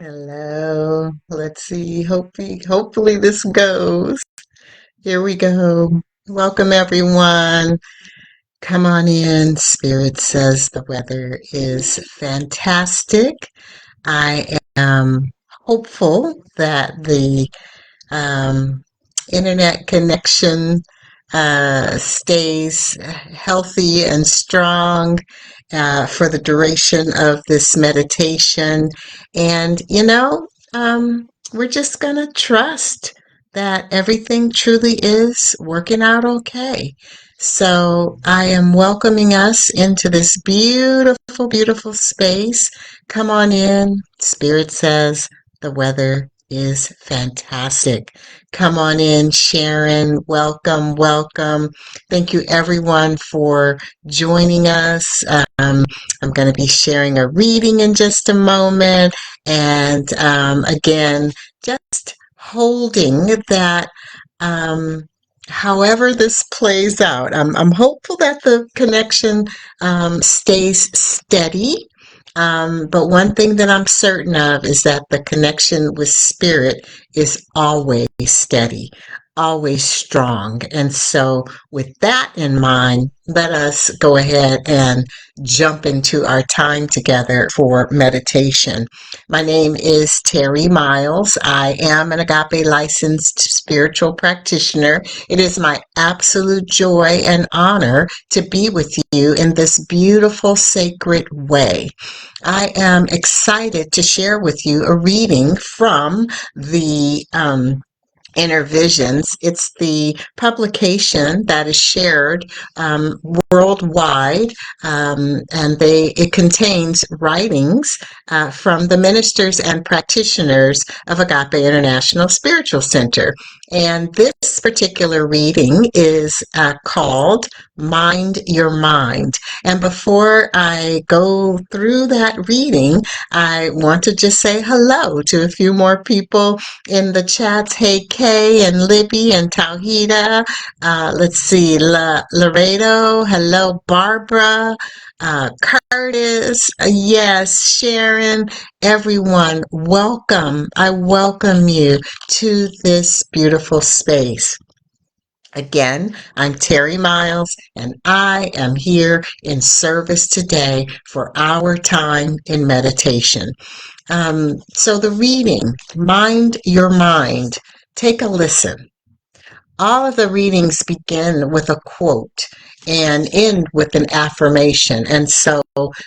Hello. Let's see. Hopefully this goes. Here we go. Welcome everyone. Come on in. Spirit says the weather is fantastic. I am hopeful that the um, internet connection stays healthy and strong for the duration of this meditation. And, we're just going to trust that everything truly is working out okay. So I am welcoming us into this beautiful, beautiful space. Come on in. Spirit says the weather is fantastic. Come on in, Sharon. Welcome, welcome. Thank you, everyone, for joining us. I'm going to be sharing a reading in just a moment. And again, just holding that. Um, However this plays out, I'm hopeful that the connection stays steady. But one thing that I'm certain of is that the connection with spirit is always steady, always strong. And so, with that in mind, let us go ahead and jump into our time together for meditation. My name is Terri Miles. I am an Agape licensed spiritual practitioner. It is my absolute joy and honor to be with you in this beautiful, sacred way. I am excited to share with you a reading from the Inner Visions. It's the publication that is shared worldwide, and it contains writings from the ministers and practitioners of Agape International Spiritual Center. And this particular reading is called Mind Your Mind. And before I go through that reading, I want to just say hello to a few more people in the chats. Hey, Kay and Libby and Tauhida. Let's see, Laredo. Hello, Barbara. Curtis. Yes, Sharon. Everyone, welcome. I welcome you to this beautiful space. Again, I'm Terri Miles, and I am here in service today for our time in meditation. So the reading, Mind Your Mind. Take a listen. All of the readings begin with a quote and end with an affirmation. And so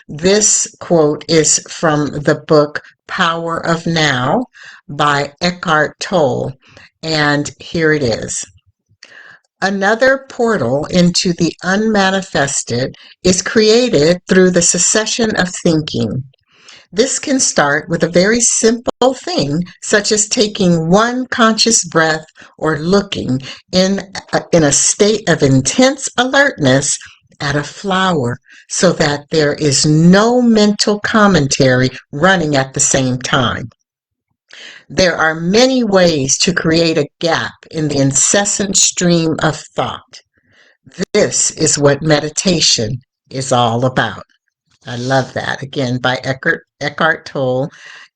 this quote is from the book Power of Now by Eckhart Tolle. And here it is. Another portal into the unmanifested is created through the succession of thinking. This can start with a very simple thing, such as taking one conscious breath or looking in a state of intense alertness at a flower so that there is no mental commentary running at the same time. There are many ways to create a gap in the incessant stream of thought. This is what meditation is all about. I love that. Again, by Eckhart Tolle,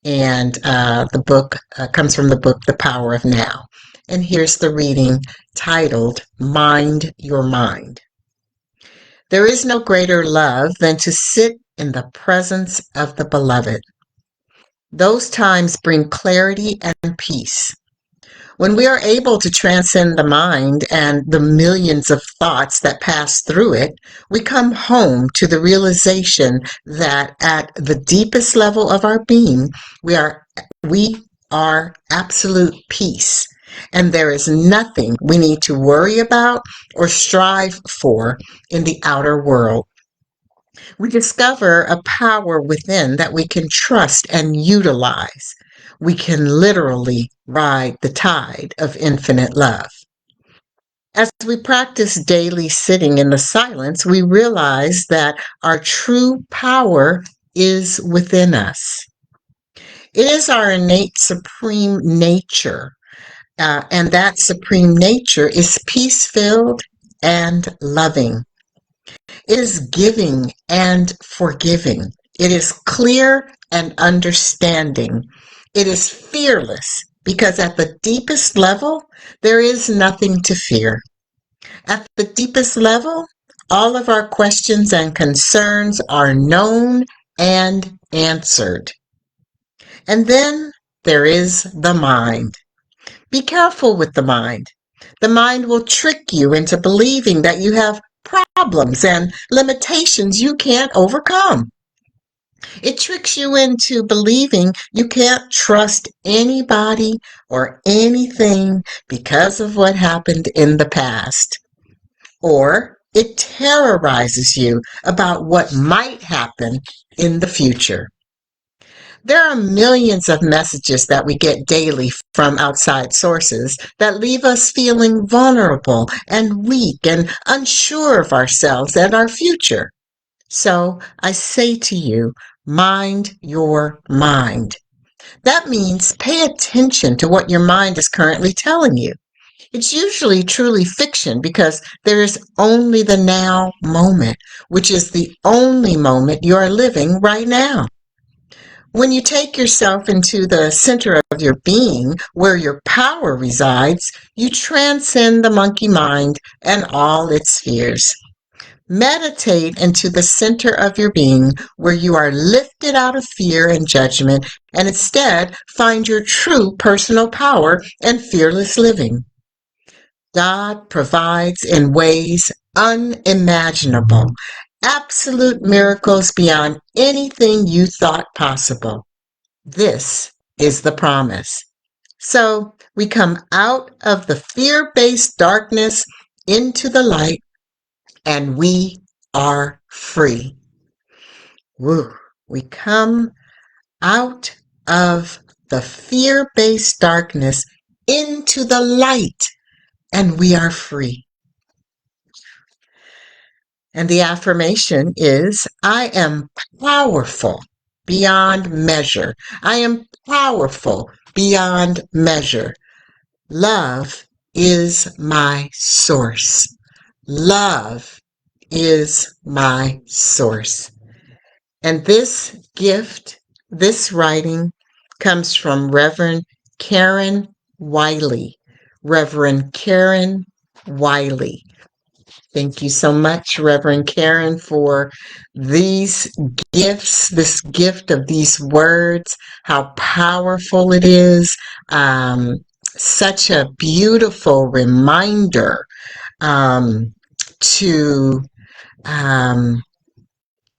and the book comes from the book The Power of Now. And here's the reading titled Mind Your Mind. There is no greater love than to sit in the presence of the beloved. Those times bring clarity and peace. When we are able to transcend the mind and the millions of thoughts that pass through it, we come home to the realization that at the deepest level of our being, we are absolute peace, and there is nothing we need to worry about or strive for in the outer world. We discover a power within that we can trust and utilize. We can literally ride the tide of infinite love. As we practice daily sitting in the silence, we realize that our true power is within us. It is our innate supreme nature, and that supreme nature is peace-filled and loving. It is giving and forgiving. It is clear and understanding. It is fearless because at the deepest level, there is nothing to fear. At the deepest level, all of our questions and concerns are known and answered. And then there is the mind. Be careful with the mind. The mind will trick you into believing that you have problems and limitations you can't overcome. It tricks you into believing you can't trust anybody or anything because of what happened in the past. Or it terrorizes you about what might happen in the future. There are millions of messages that we get daily from outside sources that leave us feeling vulnerable and weak and unsure of ourselves and our future. So I say to you, mind your mind. That means pay attention to what your mind is currently telling you. It's usually truly fiction because there is only the now moment, which is the only moment you are living right now. When you take yourself into the center of your being, where your power resides, you transcend the monkey mind and all its fears. Meditate into the center of your being, where you are lifted out of fear and judgment, and instead find your true personal power and fearless living. God provides in ways unimaginable, absolute miracles beyond anything you thought possible. This is the promise. So we come out of the fear-based darkness into the light, and we are free. Woo. We come out of the fear-based darkness into the light, and we are free. And the affirmation is, I am powerful beyond measure. I am powerful beyond measure. Love is my source. Love is my source. And this gift, this writing, comes from Reverend Karen Wiley. Reverend Karen Wiley. Thank you so much, Reverend Karen, for these gifts, this gift of these words, how powerful it is. Such a beautiful reminder to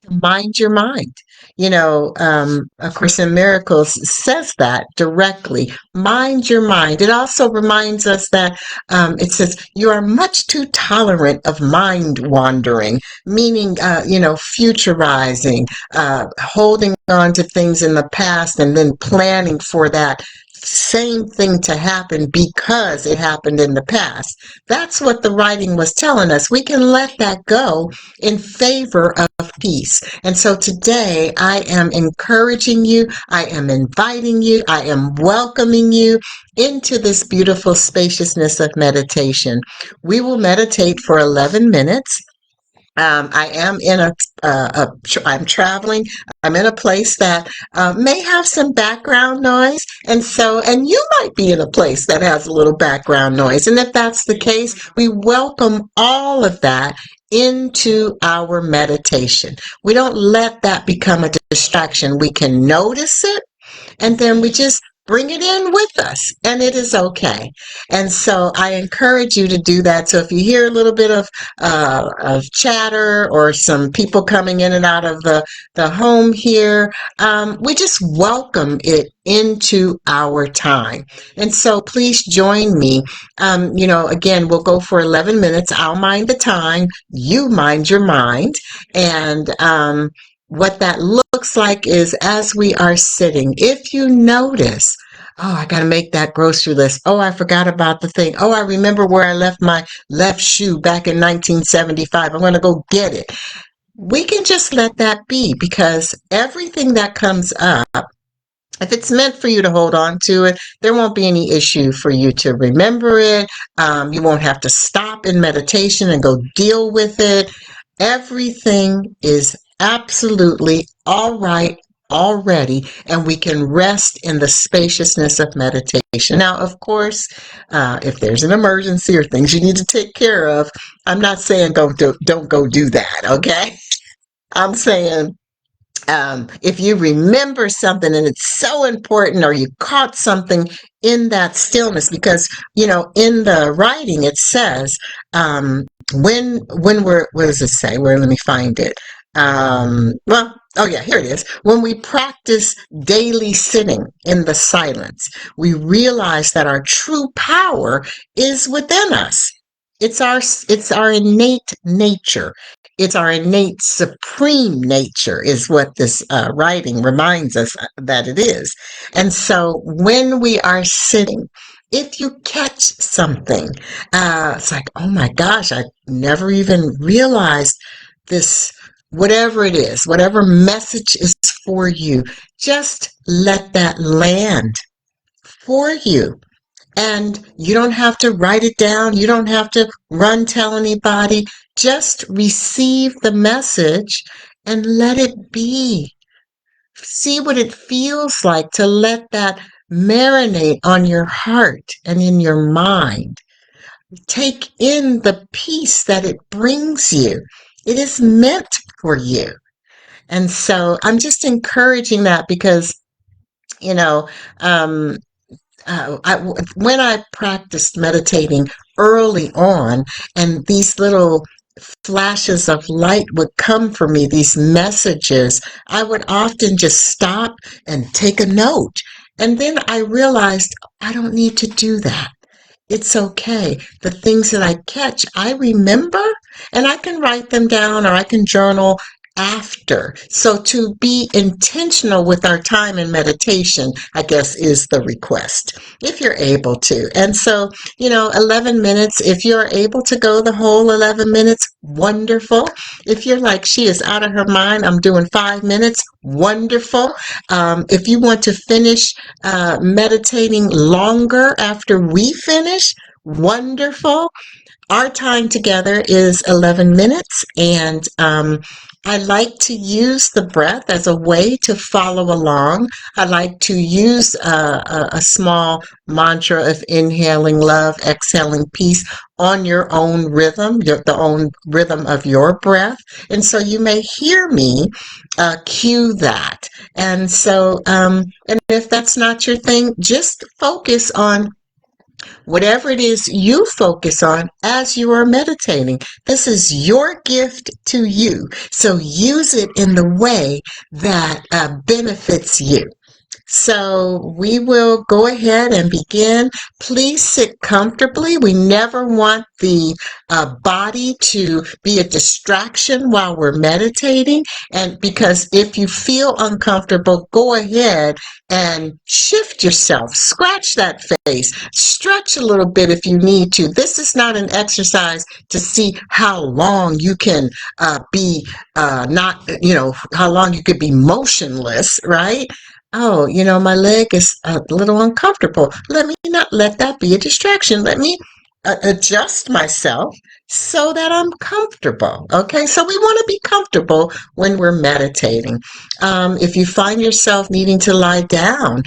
mind your mind. A Course in Miracles says that directly. Mind your mind. It also reminds us that it says you are much too tolerant of mind wandering, meaning, futurizing, holding on to things in the past and then planning for that same thing to happen because it happened in the past. That's what the writing was telling us. We can let that go in favor of peace. And so today I am encouraging you, I am inviting you, I am welcoming you into this beautiful spaciousness of meditation. We will meditate for 11 minutes. I am I'm traveling. I'm in a place that may have some background noise. And you might be in a place that has a little background noise. And if that's the case, we welcome all of that into our meditation. We don't let that become a distraction. We can notice it, and then we just bring it in with us, and it is okay. And so I encourage you to do that. So if you hear a little bit of chatter or some people coming in and out of the home here, we just welcome it into our time. And so please join me. Again, we'll go for 11 minutes. I'll mind the time. You mind your mind. And what that looks like is as we are sitting, if you notice, oh, I got to make that grocery list. Oh, I forgot about the thing. Oh, I remember where I left my left shoe back in 1975. I'm going to go get it. We can just let that be, because everything that comes up, if it's meant for you to hold on to it, there won't be any issue for you to remember it. You won't have to stop in meditation and go deal with it. Everything is absolutely all right already, and we can rest in the spaciousness of meditation. Now, of course, if there's an emergency or things you need to take care of, I'm not saying don't go do that, okay? I'm saying if you remember something and it's so important, or you caught something in that stillness, because in the writing it says, when we're, what does it say, where, let me find it. Well, oh yeah, here it is. When we practice daily sitting in the silence, we realize that our true power is within us. It's our innate nature. It's our innate supreme nature, is what this writing reminds us that it is. And so when we are sitting, if you catch something, it's like, oh my gosh, I never even realized this, whatever it is, whatever message is for you, just let that land for you. And you don't have to write it down. You don't have to run tell anybody. Just receive the message and let it be. See what it feels like to let that marinate on your heart and in your mind. Take in the peace that it brings you. It is meant for you. And so I'm just encouraging that, because, you know, um, when I practiced meditating early on, and these little flashes of light would come for me, these messages, I would often just stop and take a note. And then I realized I don't need to do that. It's okay. The things that I catch, I remember, and I can write them down, or I can journal after. So to be intentional with our time in meditation, I guess, is the request, if you're able to. And so, 11 minutes, if you're able to go the whole 11 minutes, wonderful. If you're like, she is out of her mind, I'm doing 5 minutes, wonderful. If you want to finish meditating longer after we finish, wonderful. Our time together is 11 minutes, and I like to use the breath as a way to follow along. I like to use a small mantra of inhaling love, exhaling peace on your own rhythm, the own rhythm of your breath. And so you may hear me cue that. And so, and if that's not your thing, just focus on whatever it is you focus on as you are meditating. This is your gift to you. So use it in the way that benefits you. So we will go ahead and begin. Please sit comfortably. We never want the body to be a distraction while we're meditating. And because if you feel uncomfortable, go ahead and shift yourself. Scratch that face. Stretch a little bit if you need to. This is not an exercise to see how long you can be not, how long you could be motionless, right? Oh, my leg is a little uncomfortable. Let me not let that be a distraction. Let me adjust myself so that I'm comfortable. Okay, so we want to be comfortable when we're meditating. If you find yourself needing to lie down,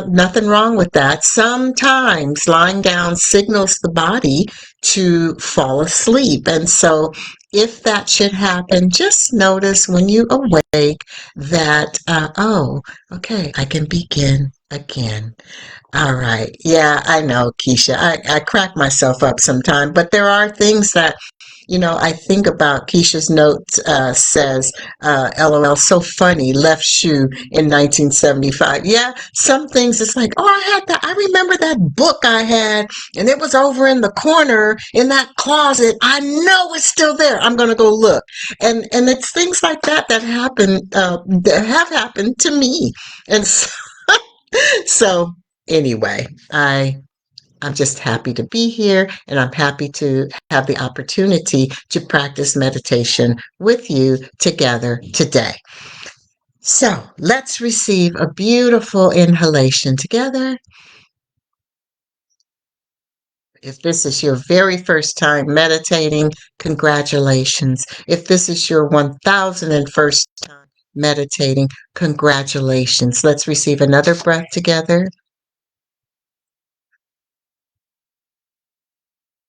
nothing wrong with that. Sometimes lying down signals the body to fall asleep. And so if that should happen, just notice when you awake that, oh, okay, I can begin again. All right. Yeah, I know, Keisha. I crack myself up sometimes, but there are things that, I think about. Keisha's note says, LOL, so funny, left shoe in 1975. Yeah, some things it's like, oh, I remember that book I had, and it was over in the corner in that closet. I know it's still there. I'm going to go look. And it's things like that happen, that have happened to me. And so anyway, I'm just happy to be here, and I'm happy to have the opportunity to practice meditation with you together today. So let's receive a beautiful inhalation together. If this is your very first time meditating, congratulations. If this is your 1001st time meditating. Congratulations. Let's receive another breath together.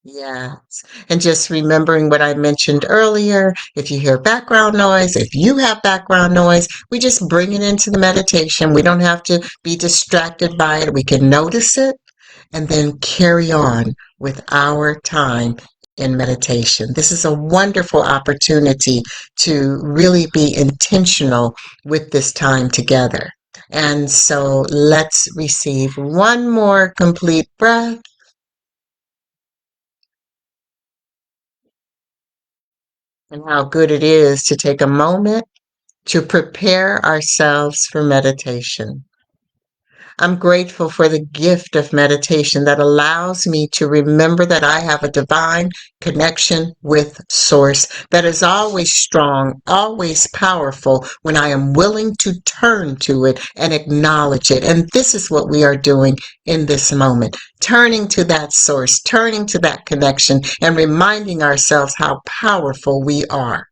Yes. And just remembering what I mentioned earlier, if you hear background noise, if you have background noise, we just bring it into the meditation. We don't have to be distracted by it. We can notice it and then carry on with our time in meditation. This is a wonderful opportunity to really be intentional with this time together. And so let's receive one more complete breath. And how good it is to take a moment to prepare ourselves for meditation. I'm grateful for the gift of meditation that allows me to remember that I have a divine connection with Source that is always strong, always powerful when I am willing to turn to it and acknowledge it. And this is what we are doing in this moment, turning to that Source, turning to that connection, and reminding ourselves how powerful we are.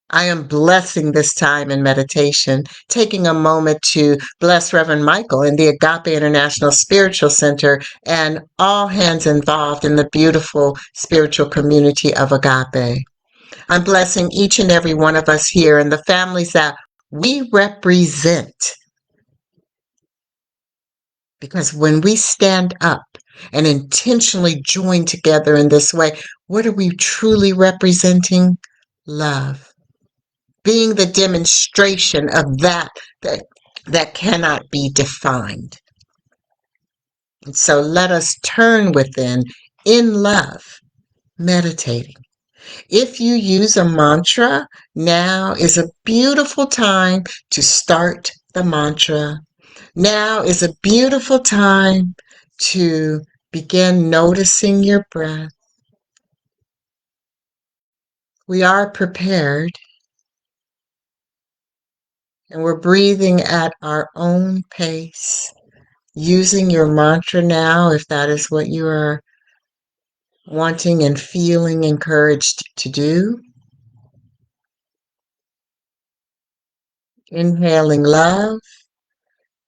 I am blessing this time in meditation, taking a moment to bless Reverend Michael and the Agape International Spiritual Center and all hands involved in the beautiful spiritual community of Agape. I'm blessing each and every one of us here and the families that we represent. Because when we stand up and intentionally join together in this way, what are we truly representing? Love. Being the demonstration of that cannot be defined. And so let us turn within in love, meditating. If you use a mantra, now is a beautiful time to start the mantra. Now is a beautiful time to begin noticing your breath. We are prepared and we're breathing at our own pace. Using your mantra now, if that is what you are wanting and feeling encouraged to do. Inhaling love,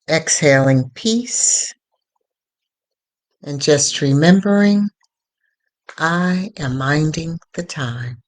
exhaling peace, and just remembering I am minding the time.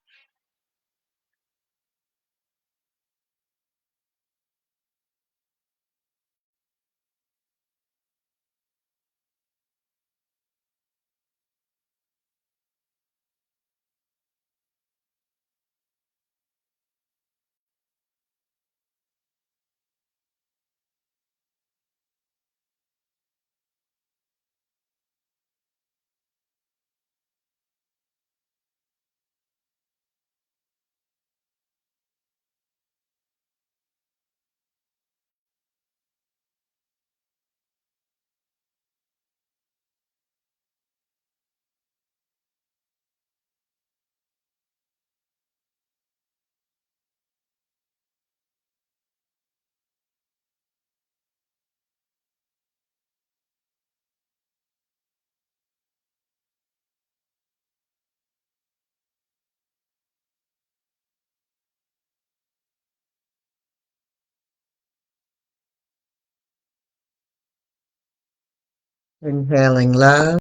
Inhaling love,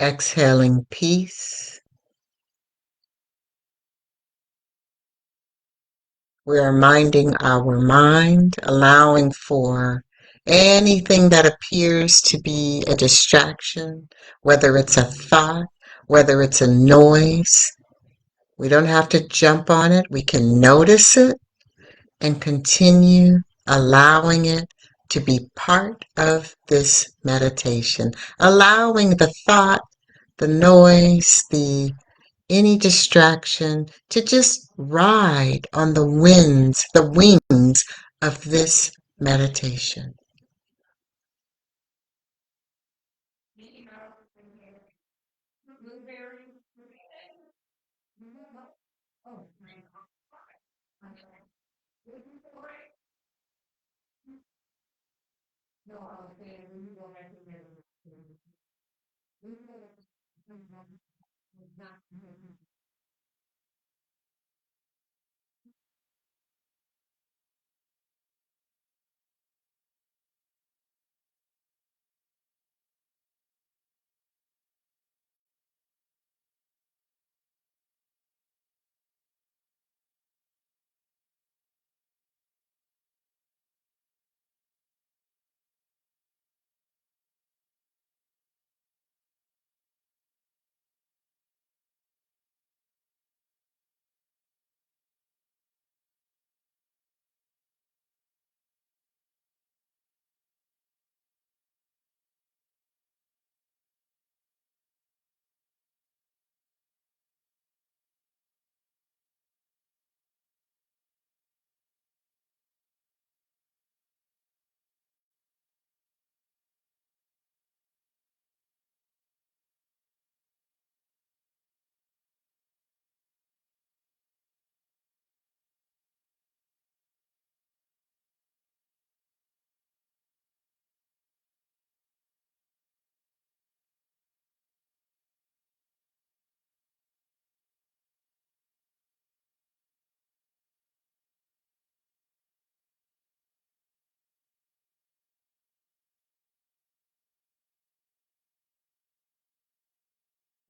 exhaling peace. We are minding our mind, allowing for anything that appears to be a distraction, whether it's a thought, whether it's a noise. We don't have to jump on it. We can notice it and continue allowing it to be part of this meditation, allowing the thought, the noise, the any distraction to just ride on the wings of this meditation.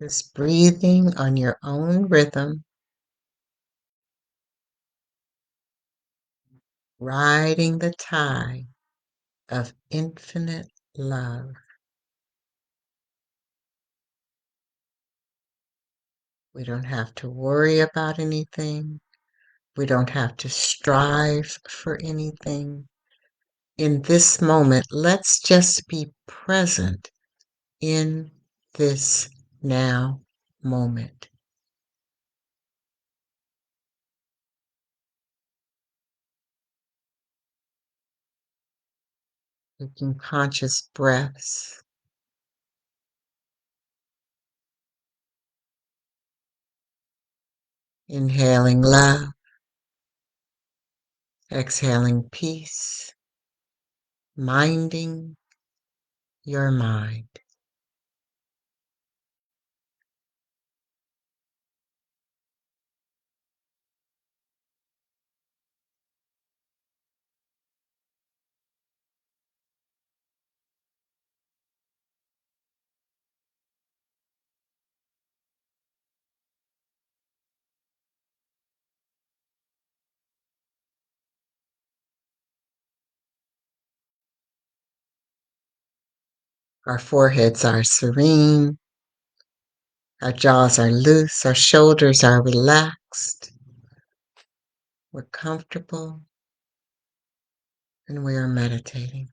Just breathing on your own rhythm, riding the tide of infinite love. We don't have to worry about anything. We don't have to strive for anything. In this moment, let's just be present in this now moment. Taking conscious breaths, inhaling love, exhaling peace, minding your mind. Our foreheads are serene, our jaws are loose, our shoulders are relaxed. We're comfortable and we are meditating.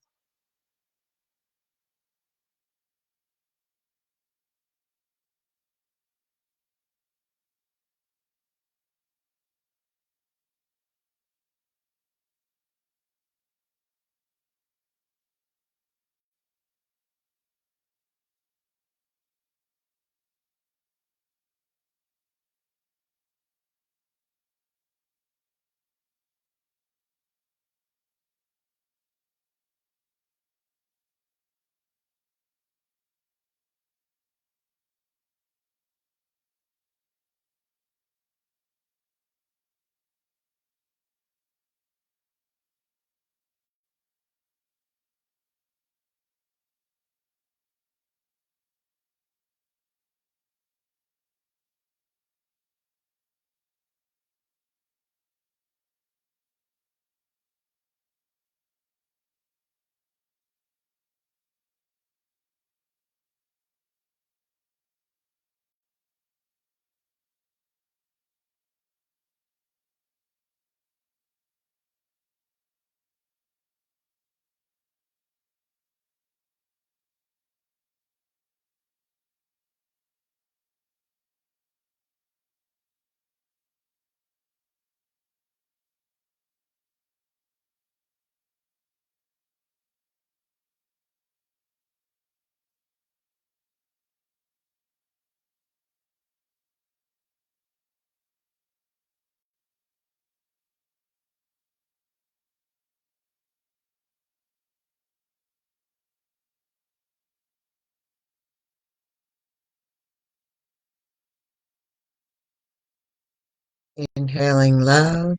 Inhaling love,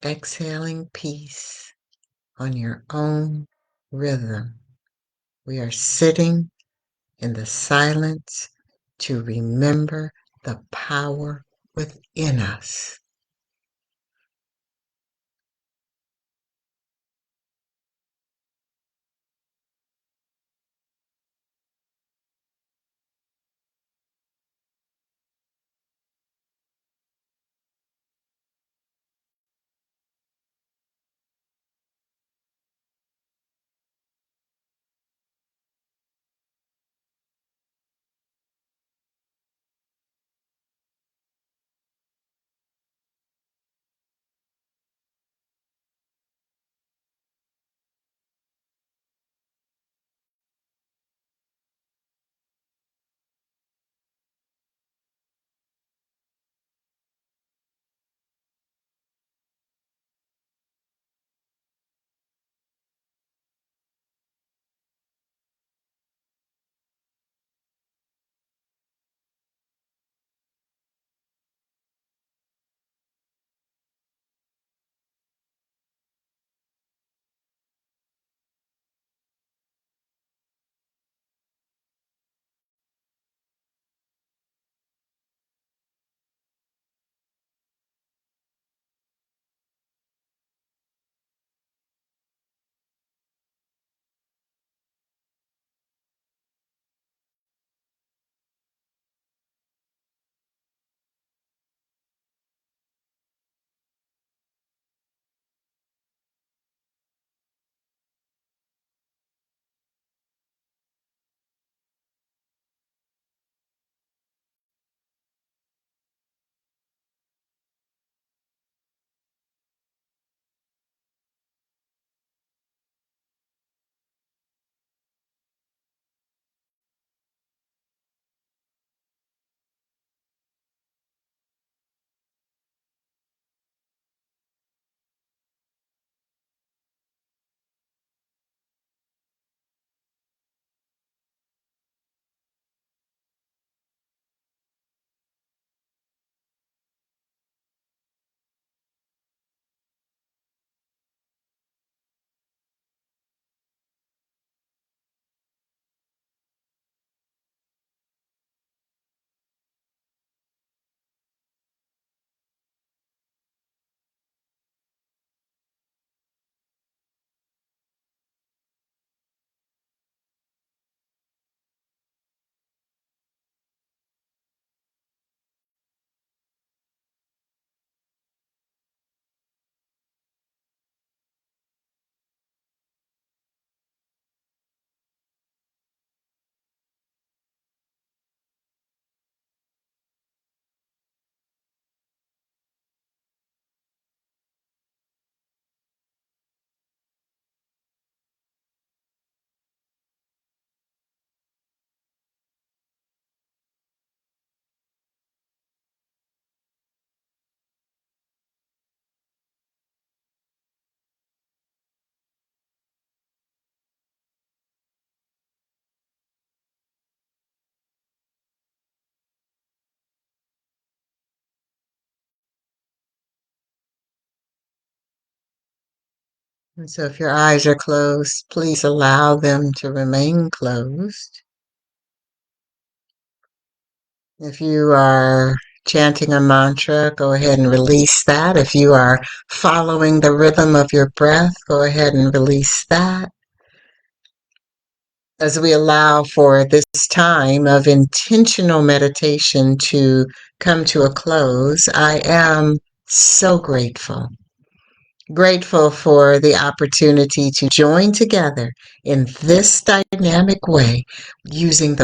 exhaling peace on your own rhythm. We are sitting in the silence to remember the power within us. And so if your eyes are closed, please allow them to remain closed. If you are chanting a mantra, go ahead and release that. If you are following the rhythm of your breath, go ahead and release that. As we allow for this time of intentional meditation to come to a close, I am so grateful. Grateful for the opportunity to join together in this dynamic way, using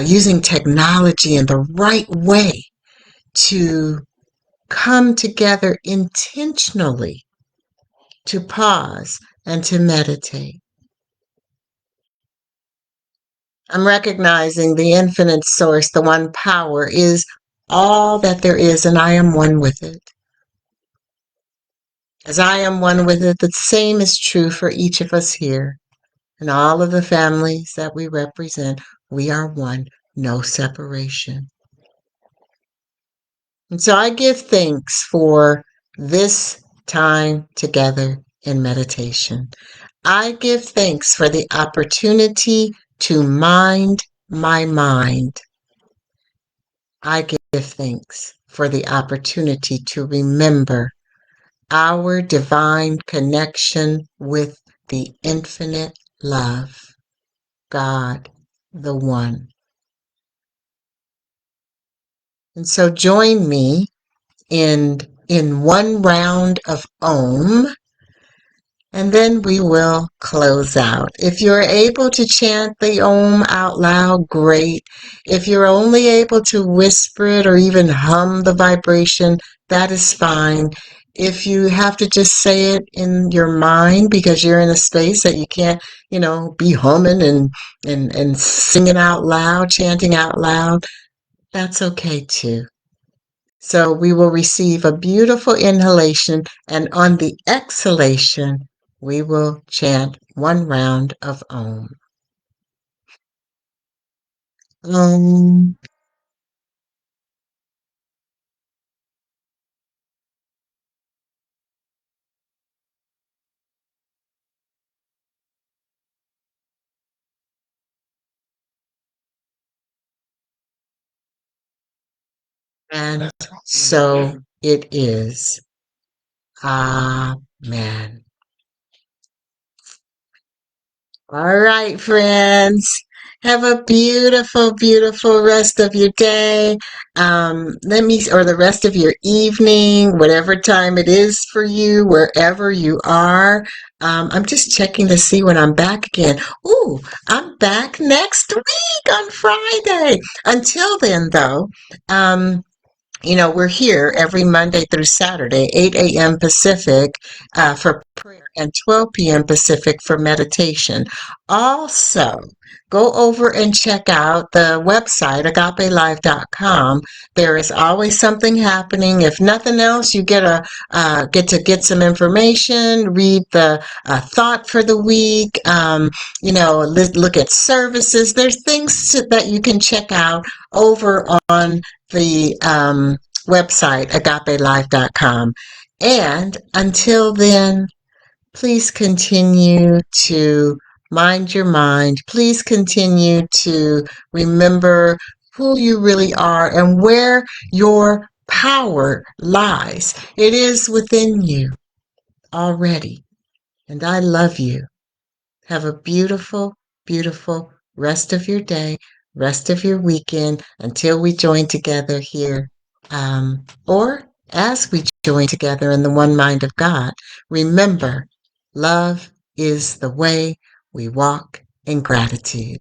using technology in the right way to come together intentionally, to pause and to meditate. I'm recognizing the infinite source, the one power, is all that there is, and I am one with it. As I am one with it, the same is true for each of us here and all of the families that we represent. We are one, no separation. And so I give thanks for this time together in meditation. I give thanks for the opportunity to mind my mind. I give thanks for the opportunity to remember our divine connection with the infinite love, God, the One. And so join me in one round of Om, and then we will close out. If you're able to chant the Om out loud, great. If you're only able to whisper it or even hum the vibration, that is fine. If you have to just say it in your mind because you're in a space that you can't, be humming and singing out loud, chanting out loud, that's okay too. So we will receive a beautiful inhalation, and on the exhalation, we will chant one round of Om. Om. And so it is. Amen. All right, friends. Have a beautiful, beautiful rest of your day. Or the rest of your evening, whatever time it is for you, wherever you are. I'm just checking to see when I'm back again. Ooh, I'm back next week on Friday. Until then, though, we're here every Monday through Saturday, 8 a.m. Pacific for prayer and 12 p.m. Pacific for meditation. Also, go over and check out the website, agapelive.com. There is always something happening. If nothing else, you get some information, read the thought for the week, look at services. There's things that you can check out over on the website, agapelive.com. And until then, please continue to mind your mind. Please continue to remember who you really are and where your power lies. It is within you already. And I love you. Have a beautiful, beautiful rest of your day, rest of your weekend until we join together here. Or as we join together in the one mind of God, remember, love is the way we walk in gratitude.